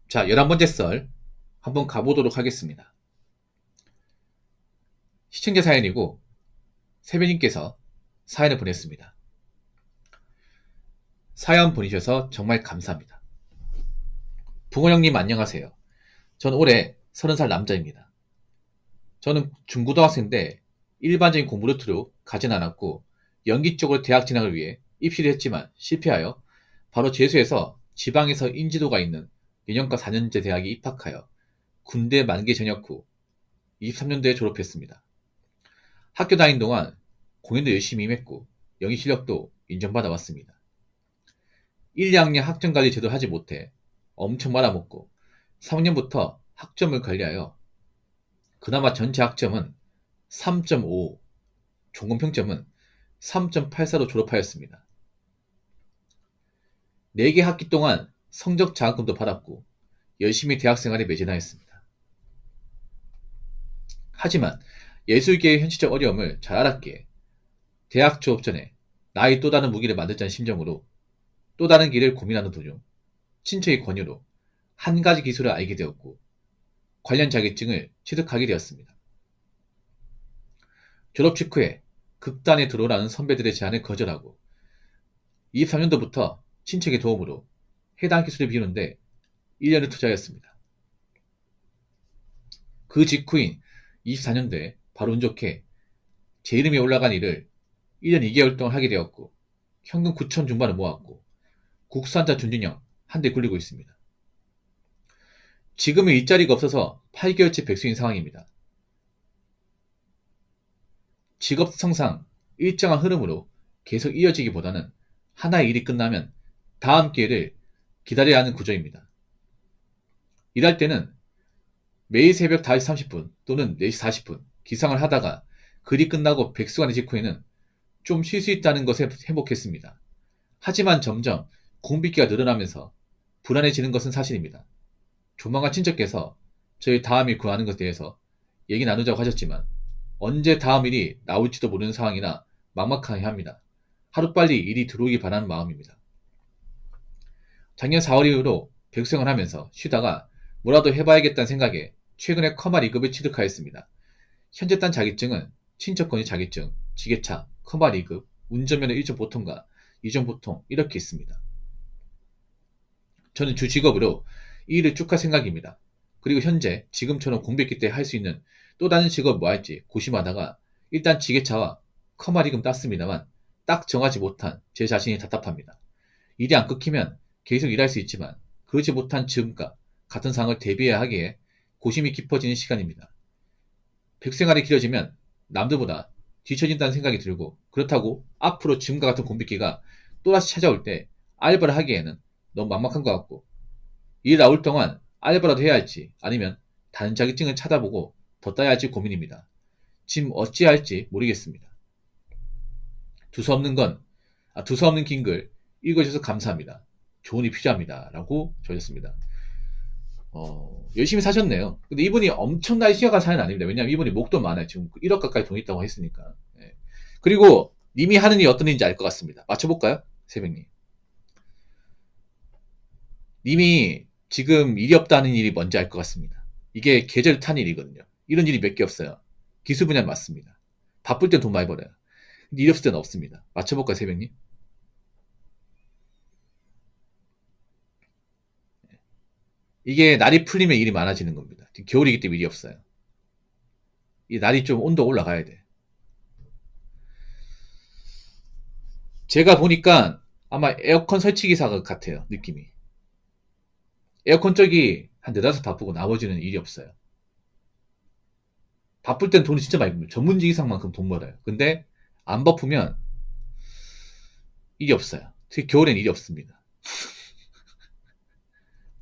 자, 11번째 썰 한번 가보도록 하겠습니다. 시청자 사연이고 세배님께서 사연을 보냈습니다. 사연 보내주셔서 정말 감사합니다. 붕어 형님 안녕하세요. 전 올해 30살 남자입니다. 저는 중고등학생인데 일반적인 공부 루트로 가진 않았고 연기 쪽으로 대학 진학을 위해 입시를 했지만 실패하여 바로 재수해서 지방에서 인지도가 있는 연영과 4년제 대학에 입학하여 군대 만기 전역 후 23년도에 졸업했습니다. 학교 다닌 동안 공연도 열심히 임했고 연기 실력도 인정받아 왔습니다. 1, 2학년 학점 관리 제대로 하지 못해 엄청 말아먹고 3학년부터 학점을 관리하여 그나마 전체 학점은 3.5, 종금평점은 3.84로 졸업하였습니다. 4개 학기 동안 성적 장학금도 받았고 열심히 대학생활에 매진하였습니다. 하지만 예술계의 현실적 어려움을 잘 알았기에 대학 졸업 전에 나의 또 다른 무기를 만들자는 심정으로 또 다른 길을 고민하는 도중 친척의 권유로 한 가지 기술을 알게 되었고 관련 자격증을 취득하게 되었습니다. 졸업 직후에 극단에 들어오라는 선배들의 제안을 거절하고 23년도부터 친척의 도움으로 해당 기술을 배우는데 1년을 투자하였습니다. 그 직후인 24년도에 바로 운 좋게 제 이름이 올라간 일을 1년 2개월 동안 하게 되었고 현금 9천 중반을 모았고 국산차 준진형 한 대 굴리고 있습니다. 지금은 일자리가 없어서 8개월째 백수인 상황입니다. 직업 성상 일정한 흐름으로 계속 이어지기보다는 하나의 일이 끝나면 다음 기회를 기다려야 하는 구조입니다. 일할 때는 매일 새벽 5시 30분 또는 4시 40분 기상을 하다가 글이 끝나고 백수가 된 직후에는 좀 쉴 수 있다는 것에 행복했습니다. 하지만 점점 공비기가 늘어나면서 불안해지는 것은 사실입니다. 조만간 친척께서 저희 다음 일 구하는 것에 대해서 얘기 나누자고 하셨지만 언제 다음 일이 나올지도 모르는 상황이나 막막하게 합니다. 하루빨리 일이 들어오기 바라는 마음입니다. 작년 4월 이후로 백수생활 하면서 쉬다가 뭐라도 해봐야겠다는 생각에 최근에 커마 2급을 취득하였습니다. 현재 딴 자격증은 친척권의 자격증, 지게차, 커마 2급, 운전면허 1종 보통과 2종 보통 이렇게 있습니다. 저는 주 직업으로 이 일을 쭉 할 생각입니다. 그리고 현재 지금처럼 공백기 때 할 수 있는 또 다른 직업 뭐 할지 고심하다가 일단 지게차와 커마 2급 땄습니다만 딱 정하지 못한 제 자신이 답답합니다. 일이 안 끊기면 계속 일할 수 있지만 그러지 못한 지금과 같은 상황을 대비해야 하기에 고심이 깊어지는 시간입니다. 백생활이 길어지면 남들보다 뒤처진다는 생각이 들고 그렇다고 앞으로 지금과 같은 공백기가 또다시 찾아올 때 알바를 하기에는 너무 막막한 것 같고 일 나올 동안 알바라도 해야 할지 아니면 다른 자격증을 찾아보고 더 따야 할지 고민입니다. 지금 어찌해야 할지 모르겠습니다. 두서없는 긴 글 읽어주셔서 감사합니다. 조언이 필요합니다. 라고 적었습니다. 열심히 사셨네요. 근데 이분이 엄청나게 시작한 사연은 아닙니다. 왜냐면 이분이 목돈 많아요. 지금 1억 가까이 돈 있다고 했으니까. 예. 그리고 님이 하는 일이 어떤 일인지 알 것 같습니다. 맞춰볼까요? 새벽님. 님이 지금 일이 없다는 일이 뭔지 알 것 같습니다. 이게 계절 탄 일이거든요. 이런 일이 몇 개 없어요. 기술 분야 맞습니다. 바쁠 땐 돈 많이 벌어요. 근데 일 없을 때는 없습니다. 맞춰볼까요, 새벽님? 이게 날이 풀리면 일이 많아지는 겁니다. 지금 겨울이기 때문에 일이 없어요. 이 날이 좀 온도 올라가야 돼. 제가 보니까 아마 에어컨 설치 기사 같아요. 느낌이. 에어컨 쪽이 한 네다섯 바쁘고 나머지는 일이 없어요. 바쁠 땐 돈이 진짜 많이 벌어요. 전문직 이상만큼 돈 벌어요. 근데 안 바쁘면 일이 없어요. 특히 겨울엔 일이 없습니다.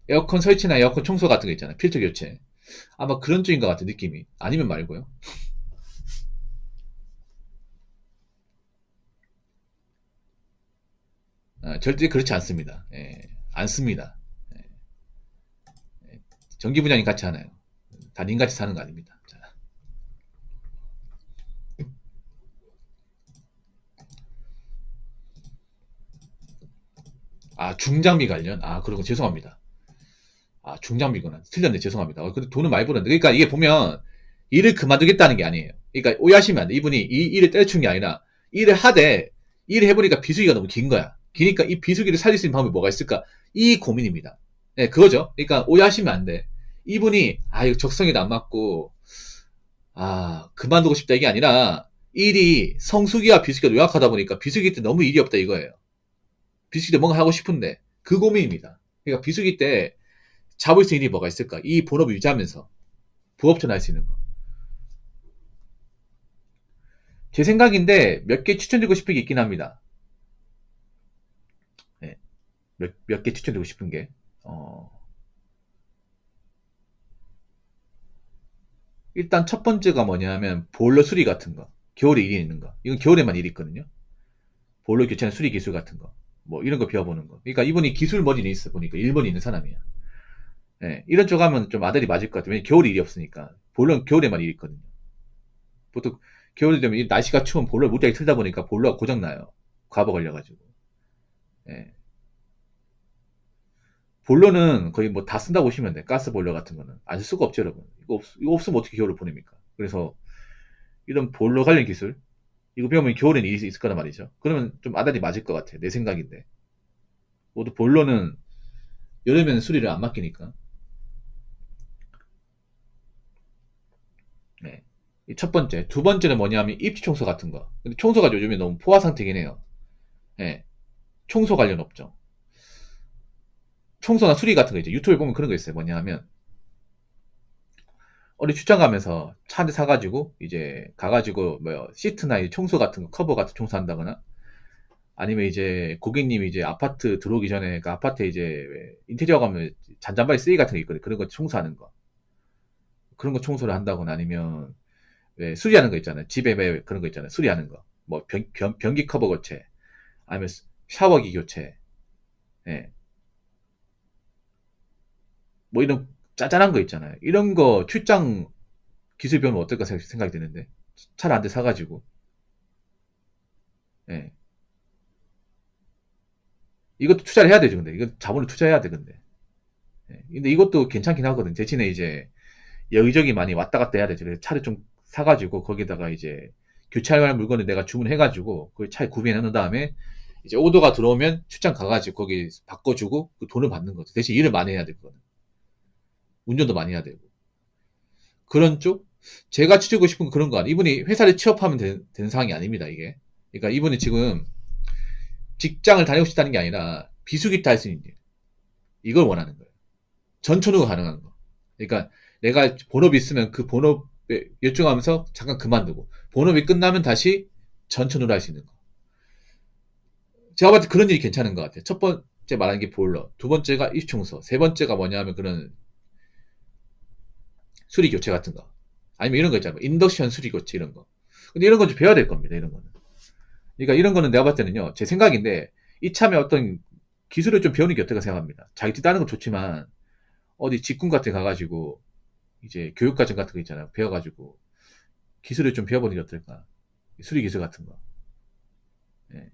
에어컨 설치나 에어컨 청소 같은 거 있잖아요. 필터 교체. 아마 그런 쪽인 것 같아요. 느낌이. 아니면 말고요. 절대 그렇지 않습니다. 예, 안 씁니다. 예, 전기 분야는 같이 하나요? 다 님같이 사는 거 아닙니다. 자. 중장비 관련? 그러고 죄송합니다. 아, 중장비구나. 틀렸네. 죄송합니다. 근데 돈은 많이 벌었는데. 그러니까 이게 보면 일을 그만두겠다는 게 아니에요. 그러니까 오해하시면 안 돼. 이분이 이 일을 때려치운 게 아니라 일을 하되 일을 해보니까 비수기가 너무 긴 거야. 기니까 이 비수기를 살릴 수 있는 방법이 뭐가 있을까? 이 고민입니다. 네, 그거죠. 그러니까 오해하시면 안 돼. 이분이 아, 이거 적성에도 안 맞고 아, 그만두고 싶다 이게 아니라 일이 성수기와 비수기가 요약하다 보니까 비수기 때 너무 일이 없다 이거예요. 비수기 때 뭔가 하고 싶은데 그 고민입니다. 그러니까 비수기 때 잡을 수 있는 일이 뭐가 있을까? 이 본업을 유지하면서 부업처럼 할 수 있는 거. 제 생각인데 몇 개 추천드리고 싶은 게 있긴 합니다. 네, 몇 개 추천드리고 싶은 게. 어, 일단 첫 번째가 뭐냐면 보일러 수리 같은 거. 겨울에 일이 있는 거. 이건 겨울에만 일이 있거든요. 보일러 교체나 수리 기술 같은 거. 뭐 이런 거 배워보는 거. 그러니까 이분이 기술 머리는 있어 보니까 일본에 있는 사람이야. 네, 이런 쪽 하면 좀 아들이 맞을 것 같아요. 왜냐면 겨울에 일이 없으니까. 보일러는 겨울에만 일이 있거든요. 보통 겨울이 되면 날씨가 추우면 보일러 무지하게 틀다 보니까 보일러가 고장나요. 과부 걸려가지고. 예. 보일러는 거의 뭐 다 쓴다고 보시면 돼. 가스 보일러 같은 거는. 안 쓸 수가 없죠, 여러분. 이거 없으면 어떻게 겨울을 보냅니까? 그래서 이런 보일러 관련 기술, 이거 배우면 겨울에는 일이 있을 거란 말이죠. 그러면 좀 아다리 맞을 것 같아. 내 생각인데. 모두 보일러는 여름에는 수리를 안 맡기니까. 네. 이 첫 번째. 두 번째는 뭐냐면 입지 청소 같은 거. 근데 청소가 요즘에 너무 포화 상태긴 해요. 예. 청소 관련 업종. 청소나 수리 같은 거 이제 유튜브에 보면 그런 거 있어요. 뭐냐 하면 어디 출장 가면서 차 한 대 사가지고 이제 가가지고 뭐 시트나 청소 같은 거 커버 같은 청소한다거나 아니면 이제 고객님이 이제 아파트 들어오기 전에 그 아파트에 이제 인테리어 가면 잔잔바리 쓰레기 같은 거 있거든요. 그런 거 청소하는 거. 그런 거 청소를 한다거나 아니면 왜 수리하는 거 있잖아요. 집에 왜 그런 거 있잖아요. 수리하는 거. 뭐 변기 커버 교체 아니면 샤워기 교체. 예. 뭐 이런 짜잘한 거 있잖아요. 이런 거 출장 기술 배우면 어떨까 생각이 드는데 차를 한 대 사가지고 예. 이것도 투자를 해야 되죠. 근데 이거 자본을 투자해야 돼. 근데 근데 이것도 괜찮긴 하거든. 대신에 이제 여기저기 많이 왔다 갔다 해야 되죠. 그래서 차를 좀 사가지고 거기다가 이제 교체할 물건을 내가 주문해가지고 그 차에 구비해 놓은 다음에 이제 오더가 들어오면 출장 가가지고 거기 바꿔주고 그 돈을 받는 거죠. 대신 일을 많이 해야 되거든. 운전도 많이 해야 되고 그런 쪽 제가 추천하고 싶은 건 그런 거 아니에요. 이분이 회사를 취업하면 되는 상황이 아닙니다. 이게 그러니까 이분이 지금 직장을 다니고 싶다는 게 아니라 비수기 때 할 수 있는 일 이걸 원하는 거예요. 전천후가 가능한 거. 그러니까 내가 본업이 있으면 그 본업에 열중하면서 잠깐 그만두고 본업이 끝나면 다시 전천후로 할 수 있는 거. 제가 봤을 때 그런 일이 괜찮은 것 같아요. 첫 번째 말하는 게 보일러, 두 번째가 입청소, 세 번째가 뭐냐면 그런 수리 교체 같은 거. 아니면 이런 거 있잖아요. 인덕션 수리 교체 이런 거. 근데 이런 건 좀 배워야 될 겁니다. 이런 거는. 그러니까 이런 거는 내가 봤을 때는요. 제 생각인데 이참에 어떤 기술을 좀 배우는 게 어떨까 생각합니다. 자기 뛰다는 건 좋지만 어디 직군 같은 데 가가지고 이제 교육과정 같은 거 있잖아요. 배워가지고 기술을 좀 배워보는 게 어떨까. 수리 기술 같은 거. 예.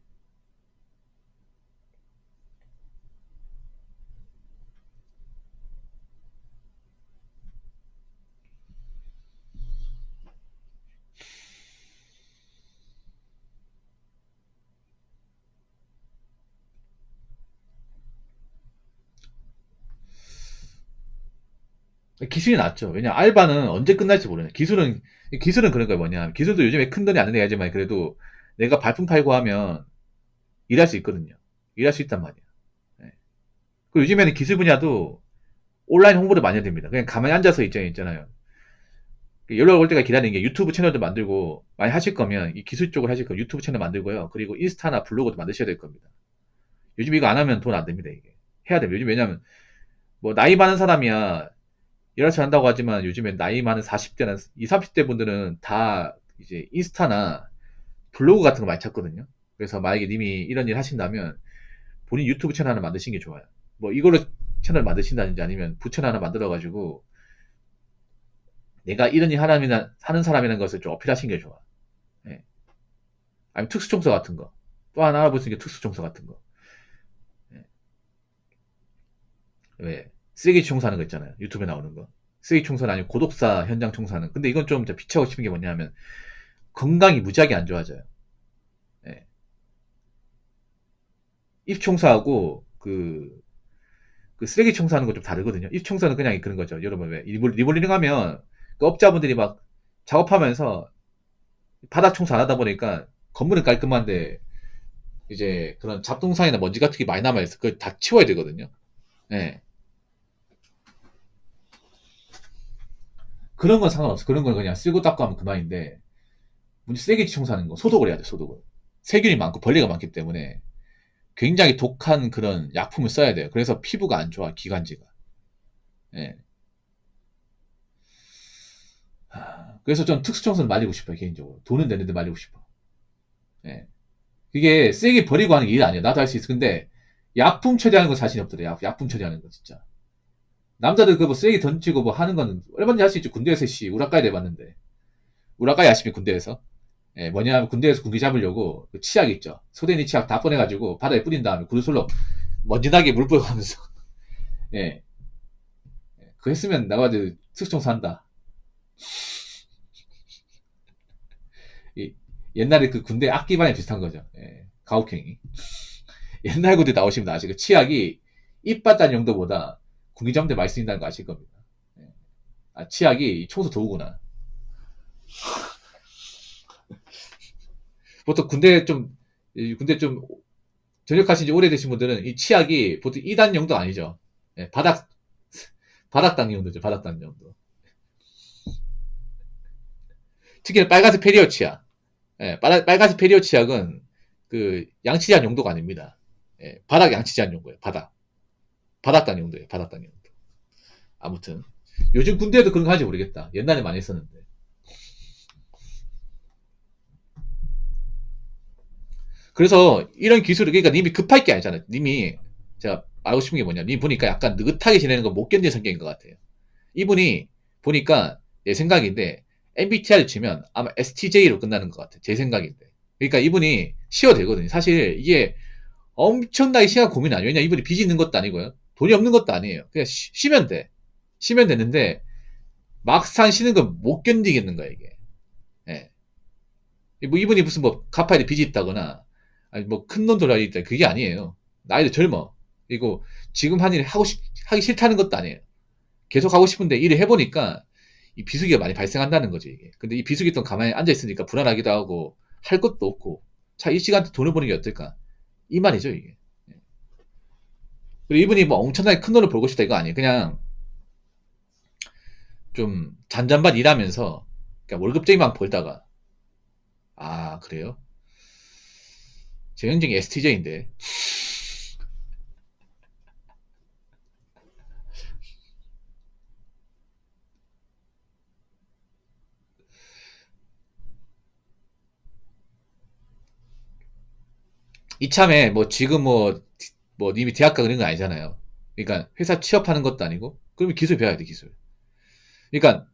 기술이 낫죠. 왜냐 알바는 언제 끝날지 모르네. 기술은 그런 거야 뭐냐. 기술도 요즘에 큰 돈이 안 드는 하지만 그래도 내가 발품 팔고 하면 일할 수 있거든요. 일할 수 있단 말이야. 예. 그리고 요즘에는 기술 분야도 온라인 홍보를 많이 해야 됩니다. 그냥 가만히 앉아서 있잖아요. 연락 올 때가 기다리는 게 유튜브 채널도 만들고 많이 하실 거면 이 기술 쪽을 하실 거면 유튜브 채널 만들고요. 그리고 인스타나 블로그도 만드셔야 될 겁니다. 요즘 이거 안 하면 돈 안 됩니다. 이게 해야 돼요. 요즘 왜냐면 뭐 나이 많은 사람이야 일할 줄 한다고 하지만 요즘에 나이 많은 40대나 20, 30대 분들은 다 이제 인스타나 블로그 같은 거 많이 찾거든요. 그래서 만약에 님이 이런 일 하신다면 본인 유튜브 채널 하나 만드시는 게 좋아요. 뭐 이걸로 채널 만드신다든지 아니면 부채널 하나 만들어가지고 내가 이런 일 하는 사람이라는 것을 좀 어필하시는 게 좋아. 예. 아니면 특수청소 같은 거. 또 하나 알아볼 수 있는 게 특수청소 같은 거. 예. 왜? 쓰레기 청소하는 거 있잖아요. 유튜브에 나오는 거. 쓰레기 청소는 아니고 고독사 현장 청소하는. 근데 이건 좀 비추하고 싶은 게 뭐냐면 건강이 무지하게 안 좋아져요. 예. 입 청소하고 그 쓰레기 청소하는 거 좀 다르거든요. 입 청소는 그냥 그런 거죠. 여러분 왜 리몰리링 하면 그 업자분들이 막 작업하면서 바닥 청소 안 하다 보니까 건물은 깔끔한데 이제 그런 잡동사니나 먼지 같은 게 많이 남아있어. 그걸 다 치워야 되거든요. 예. 그런 건 상관없어. 그런 건 그냥 쓸고 닦고 하면 그만인데 문제 쓰레기 청소하는 거 소독을 해야 돼. 소독을. 세균이 많고 벌레가 많기 때문에 굉장히 독한 그런 약품을 써야 돼요. 그래서 피부가 안 좋아. 기관지가. 예. 그래서 좀 특수청소는 말리고 싶어요. 개인적으로. 돈은 내는데 말리고 싶어. 예. 이게 쓰레기 버리고 하는 게 일 아니야. 나도 할 수 있어. 근데 약품 처리하는 거 자신이 없더래. 약품 처리하는 거 진짜. 남자들 그 뭐 쓰레기 던지고 뭐 하는 건 얼마든지 할 수 있죠. 군대에서 우라카이 해봤는데. 우라카이 아시면 군대에서. 예, 뭐냐면 군대에서 군기 잡으려고 그 치약 있죠. 소대니 치약 다 꺼내가지고 바다에 뿌린 다음에 구두솔로 먼지나게 물 뿌려가면서 예, 그거 했으면 나가도 특수청소 한다. 이, 옛날에 그 군대 악기반이 비슷한 거죠. 예, 가혹행위. 옛날 군대 나오시면 아시고 치약이 입바단 용도보다 군기점대 많이 쓰인다는 거 아실 겁니다. 예. 아, 치약이 청소 도구구나. 보통 군대 좀 전역하신 지 오래되신 분들은 이 치약이 보통 2단 용도 아니죠. 예, 바닥당 용도죠. 바닥당 용도. 특히 빨간색 페리어 치약. 예, 빨간색 페리어 치약은 그 양치제한 용도가 아닙니다. 예, 바닥 양치제한 용도예요. 바닥당 용도예요. 바닥당 용도. 아무튼 요즘 군대에도 그런 거 하는지 모르겠다. 옛날에 많이 했었는데. 그래서 이런 기술을 그러니까 님이 급할 게 아니잖아요. 님이 제가 알고 싶은 게 뭐냐. 님 보니까 약간 느긋하게 지내는 거 못 견디는 성격인 것 같아요. 이분이 보니까 내 생각인데 MBTI를 치면 아마 STJ로 끝나는 것 같아요. 제 생각인데. 그러니까 이분이 쉬어도 되거든요. 사실 이게 엄청나게 심한 고민 아니에요. 왜냐 이분이 빚이 있는 것도 아니고요. 돈이 없는 것도 아니에요. 그냥 쉬면 돼. 쉬면 되는데 막상 쉬는 건 못 견디겠는 거야 이게. 예. 뭐 이분이 무슨 뭐 갚아야 될 빚이 있다거나 아니 뭐 큰 돈 돌아야 있다 그게 아니에요. 나이도 젊어. 그리고 지금 한 일 하기 싫다는 것도 아니에요. 계속 하고 싶은데 일을 해보니까 이 비수기가 많이 발생한다는 거죠 이게. 근데 이 비수기 또 가만히 앉아 있으니까 불안하기도 하고 할 것도 없고 자 이 시간대 돈을 버는 게 어떨까 이 말이죠 이게. 그리고 이분이 뭐 엄청나게 큰 돈을 벌고 싶다 이거 아니에요. 그냥 좀 잔잔반 일하면서 그러니까 월급쟁이만 벌다가 아 그래요? 제 형정이 STJ인데 이참에 뭐 지금 뭐 님이 대학 가 그런 건 아니잖아요. 그러니까 회사 취업하는 것도 아니고 그러면 기술 배워야 돼 기술. 그러니까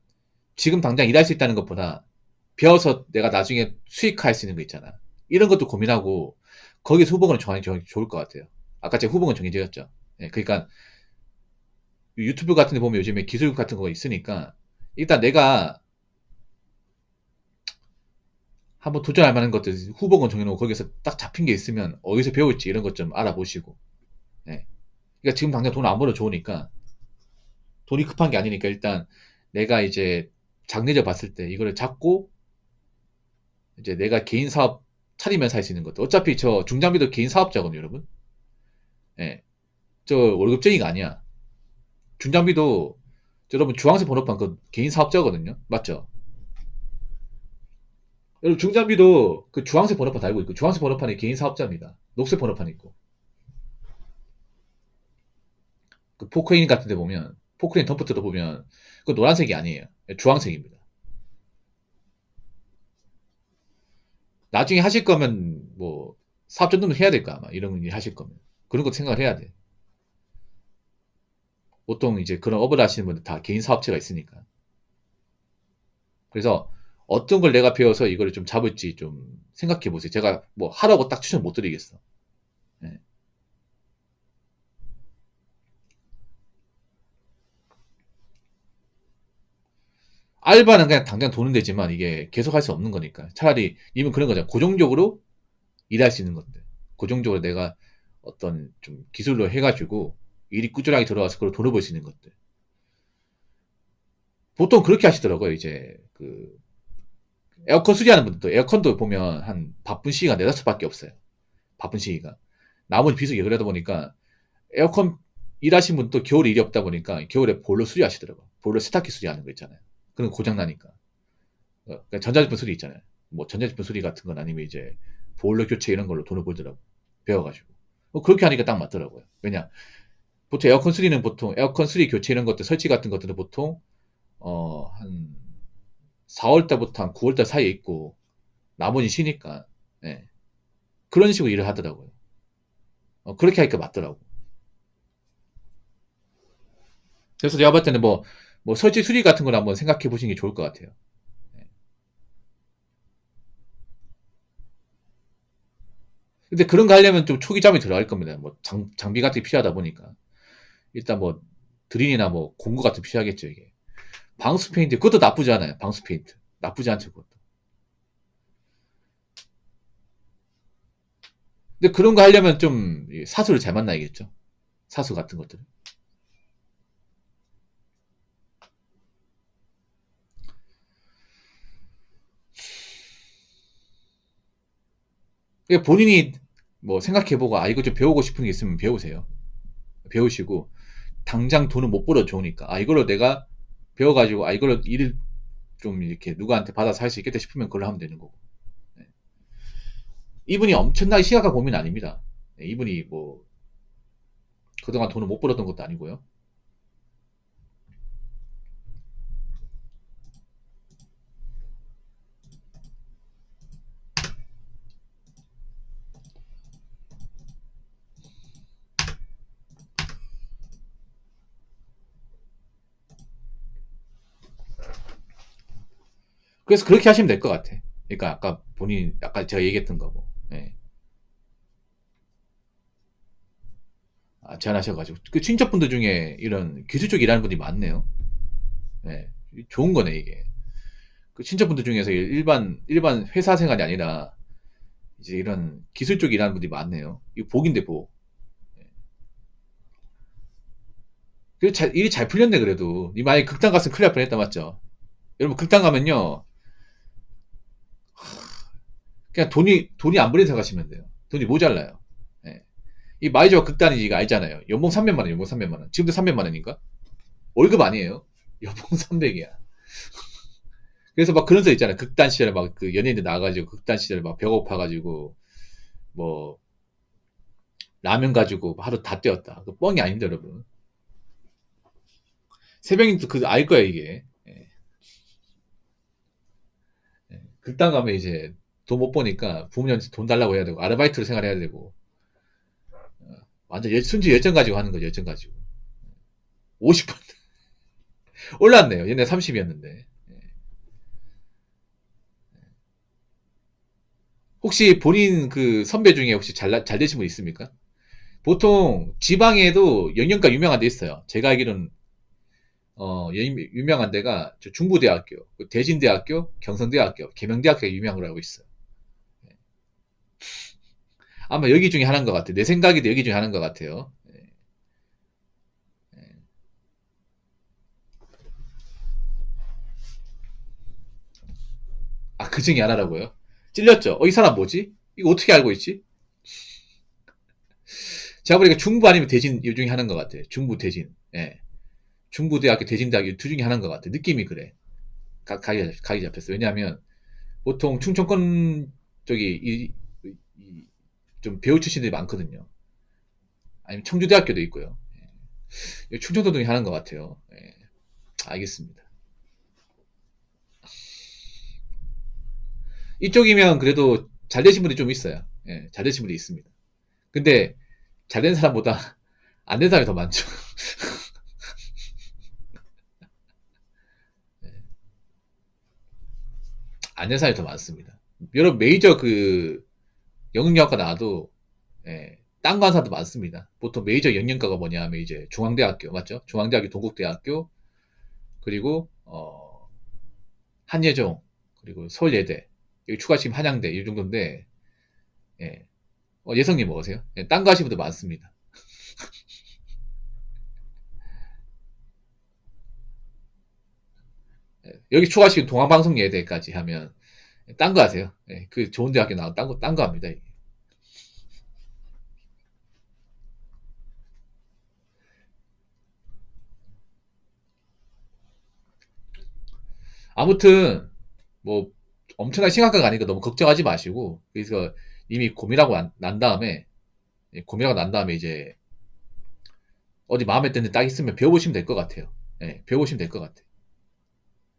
지금 당장 일할 수 있다는 것보다 배워서 내가 나중에 수익화할 수 있는 거 있잖아. 이런 것도 고민하고 거기서 후보군을 정하는 게 좋을 것 같아요. 아까 제가 후보군 정해졌죠. 예, 그러니까 유튜브 같은 데 보면 요즘에 기술 같은 거 있으니까 일단 내가 한번 도전할 만한 것들 후보군 정해놓고 거기서 딱 잡힌 게 있으면 어디서 배울지 이런 것 좀 알아보시고. 예. 그러니까 지금 당장 돈 안 벌어 좋으니까 돈이 급한 게 아니니까 일단 내가 이제 장래적 봤을 때 이거를 잡고 이제 내가 개인 사업 차리면서 할 수 있는 것도 어차피 저 중장비도 개인 사업자거든요 여러분. 예. 저 월급쟁이가 아니야. 중장비도 여러분 주황색 번호판 그 개인 사업자거든요. 맞죠? 여러분 중장비도 그 주황색 번호판 달고 있고 주황색 번호판이 개인 사업자입니다. 녹색 번호판 있고 그 포크레인 같은 데 보면 포크레인 덤프트도 보면 그 노란색이 아니에요. 주황색입니다. 나중에 하실 거면 뭐 사업 전등록 해야 될까 아마 이런 일 하실 거면 그런 것도 생각을 해야 돼. 보통 이제 그런 업을 하시는 분들 다 개인 사업체가 있으니까. 그래서 어떤 걸 내가 배워서 이거를 좀 잡을지 좀 생각해 보세요. 제가 뭐 하라고 딱 추천 못 드리겠어. 예. 알바는 그냥 당장 돈은 되지만 이게 계속 할 수 없는 거니까. 차라리 님은 그런 거잖아. 고정적으로 일할 수 있는 건데. 고정적으로 내가 어떤 좀 기술로 해가지고 일이 꾸준하게 들어와서 그걸 돈을 벌 수 있는 것들. 보통 그렇게 하시더라고요. 이제 그 에어컨 수리하는 분들도 에어컨도 보면 한 바쁜 시기가 네다섯 밖에 없어요. 바쁜 시기가. 나머지 비수기 그러다 보니까 에어컨 일하신 분도 겨울에 일이 없다 보니까 겨울에 보일러 수리하시더라고요. 보일러 세탁기 수리하는 거 있잖아요. 그런 고장 나니까. 그러니까 전자제품 수리 있잖아요. 뭐 전자제품 수리 같은 건 아니면 이제 보일러 교체 이런 걸로 돈을 벌더라고. 배워가지고. 그렇게 하니까 딱 맞더라고요. 왜냐? 보통 에어컨 수리는 보통 에어컨 수리 교체 이런 것들 설치 같은 것들은 보통 한 4월 달부터 한 9월 달 사이에 있고 나머지 쉬니까 예. 그런 식으로 일을 하더라고요. 그렇게 하니까 맞더라고. 그래서 제가 봤을 때는 뭐 설치 수리 같은 걸 한번 생각해 보시는 게 좋을 것 같아요. 예. 근데 그런 거 하려면 좀 초기 자금이 들어갈 겁니다. 뭐 장비 같은 게 필요하다 보니까 일단 뭐 드릴이나 뭐 공구 같은 게 필요하겠죠 이게. 방수 페인트 그것도 나쁘지 않아요. 방수 페인트 나쁘지 않죠 그것도. 근데 그런 거 하려면 좀 사수를 잘 만나야겠죠. 사수 같은 것들. 그러니까 본인이 뭐 생각해보고 이거 좀 배우고 싶은 게 있으면 배우세요. 배우시고 당장 돈을 못 벌어 좋으니까 이걸로 내가 배워가지고 이걸로 일을 좀 이렇게 누구한테 받아서 할 수 있겠다 싶으면 그걸로 하면 되는 거고. 네. 이분이 엄청나게 심각한 고민 아닙니다. 네, 이분이 뭐 그동안 돈을 못 벌었던 것도 아니고요. 그래서 그렇게 하시면 될 것 같아. 그러니까 아까 본인 아까 제가 얘기했던 거고. 네. 제안하셔가지고 그 친척분들 중에 이런 기술 쪽 일하는 분들이 많네요. 네. 좋은 거네 이게. 그 친척분들 중에서 일반 회사 생활이 아니라 이제 이런 기술 쪽 일하는 분들이 많네요. 이거 복인데 복. 그래도 일이 잘 풀렸네 그래도. 이 만약에 극단 갔으면 큰일 날 뻔했다 맞죠? 여러분 극단 가면요 그냥 돈이 안 벌린 생각하시면 돼요. 돈이 모자라요. 예. 이 마이저가 극단이지 이거 알잖아요. 연봉 300만 원, 연봉 300만 원. 지금도 300만 원인가? 월급 아니에요. 연봉 300이야. 그래서 막 그런 소 있잖아요. 극단 시절에 막 그 연예인들 나와가지고 극단 시절에 막 배고파가지고 뭐 라면 가지고 하루 다 뛰었다. 그 뻥이 아닌데 여러분. 새벽인도 그 알 거야 이게. 예. 예. 극단 가면 이제 돈 못 버니까 부모님한테 돈 달라고 해야 되고 아르바이트로 생활해야 되고 완전 순수 열정 가지고 하는 거죠. 열정 가지고. 50번 올랐네요. 옛날 30이었는데. 혹시 본인 그 선배 중에 혹시 잘 되신 분 있습니까? 보통 지방에도 영양가 유명한 데 있어요. 제가 알기로는 유명한 데가 중부대학교, 대진대학교, 경성대학교, 계명대학교가 유명한 걸 알고 있어요. 아마 여기 중에 하나인 것 같아요. 내 생각에도 여기 중에 하나인 것 같아요. 그 중에 하나라고요? 찔렸죠? 이 사람 뭐지? 이거 어떻게 알고 있지? 제가 보니까 중부 아니면 대진 이 중에 하나인 것 같아요. 중부 대진. 예. 중부대학교, 대진대학교 둘 중에 하나인 것 같아요. 느낌이 그래. 각이 잡혔어. 왜냐하면 보통 충청권 쪽이 좀 배우 출신들이 많거든요. 아니면 청주대학교도 있고요. 충청도 등이 하는 것 같아요. 예. 알겠습니다. 이쪽이면 그래도 잘 되신 분이 좀 있어요. 예, 잘 되신 분이 있습니다. 근데 잘 된 사람보다 안 된 사람이 더 많죠. 안 된 사람이 더 많습니다. 여러분 메이저 그 영영학과 나와도 딴 관사도 많습니다. 보통 메이저 영영과가 뭐냐 하면 이제 중앙대학교 맞죠? 중앙대학교, 동국대학교 그리고 한예종, 그리고 서울예대, 여기 추가시키면 한양대, 이 정도인데, 예. 예성님 먹으세요? 예, 딴 거 하시는 분들 많습니다. 예, 여기 추가시키면 동아방송예대까지 하면, 딴 거 하세요. 예, 그 좋은 대학교 나와 딴 거 합니다. 이게. 아무튼, 뭐, 엄청나게 심각한 거 아니니까 너무 걱정하지 마시고, 그래서 이미 고민하고 난 다음에, 예, 고민하고 난 다음에 이제, 어디 마음에 드는 데 딱 있으면 배워보시면 될 것 같아요. 예, 배워보시면 될 것 같아요.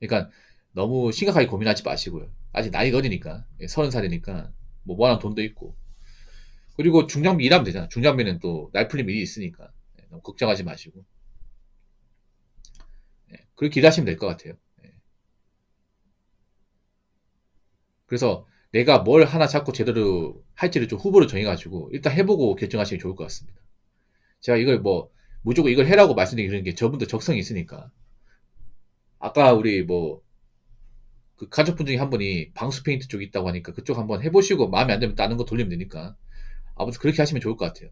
그러니까 너무 심각하게 고민하지 마시고요. 아직 나이가 어리니까, 예, 30살이니까, 뭐, 뭐하는 돈도 있고. 그리고 중장비 일하면 되잖아. 중장비는 또 날 풀림 일이 있으니까. 예, 너무 걱정하지 마시고. 예, 그렇게 일하시면 될 것 같아요. 예. 그래서 내가 뭘 하나 잡고 제대로 할지를 좀 후보를 정해가지고 일단 해보고 결정하시면 좋을 것 같습니다. 제가 이걸 뭐 무조건 이걸 해라고 말씀드리는 게 저분도 적성이 있으니까. 아까 우리 뭐 그 가족분 중에 한 분이 방수 페인트 쪽 있다고 하니까 그쪽 한번 해보시고 마음에 안 들면 다른 거 돌리면 되니까. 아무튼 그렇게 하시면 좋을 것 같아요.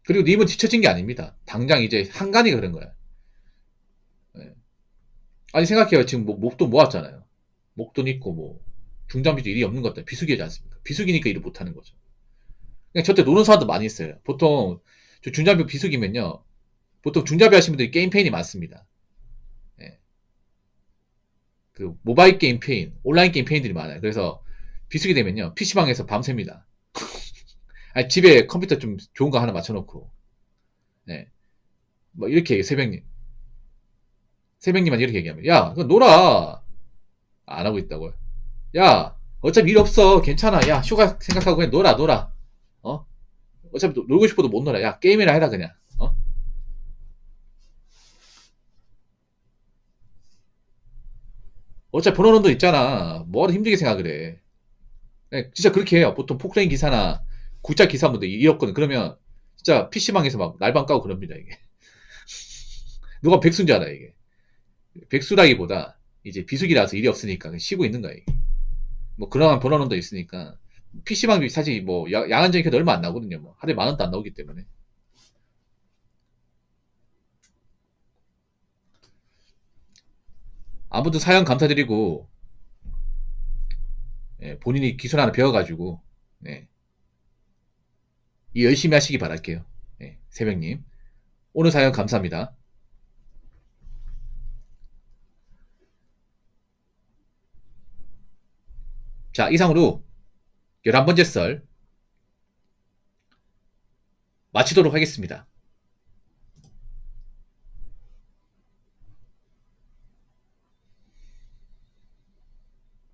그리고 님은 뒤처진 게 아닙니다. 당장 이제 한간이 그런 거야. 예. 아니 생각해요. 지금 뭐 목돈 모았잖아요. 목돈 있고 뭐 중장비도 일이 없는 것 같다. 비수기지 않습니까? 비수기니까 일을 못하는 거죠. 그냥 저때 노는 사람도 많이 있어요. 보통 중장비 비수기면요. 보통 중장비 하시는 분들이 게임 페인이 많습니다. 예. 그 모바일 게임 페인, 온라인 게임 페인들이 많아요. 그래서 비수기 되면요. PC방에서 밤새입니다. 아니, 집에 컴퓨터 좀 좋은 거 하나 맞춰놓고. 예. 뭐 이렇게 얘기해, 새벽님. 새벽님한테 이렇게 얘기하면 야, 그거 놀아. 안 하고 있다고요. 야, 어차피 일 없어. 괜찮아. 야, 휴가 생각하고 그냥 놀아, 놀아. 어? 어차피 놀고 싶어도 못 놀아. 야, 게임이나 해라, 그냥. 어? 어차피 번호는 돈 있잖아. 뭐하러 힘들게 생각을 해. 네, 진짜 그렇게 해요. 보통 포크레인 기사나 국자 기사분들 이었거든. 그러면 진짜 PC방에서 막 날방 까고 그럽니다, 이게. 누가 백수인 줄 알아, 이게. 백수라기보다 이제 비수기라서 일이 없으니까 쉬고 있는 거야, 이게. 뭐 그러한 번호는도 있으니까. PC방이 사실 뭐 야간적인 게 얼마 안 나거든요. 뭐 하루에 10,000원도 안 나오기 때문에. 아무튼 사연 감사드리고, 예, 본인이 기술 하나 배워가지고, 예, 이 열심히 하시기 바랄게요. 예, 새벽님. 오늘 사연 감사합니다. 자, 이상으로 11번째 썰 마치도록 하겠습니다.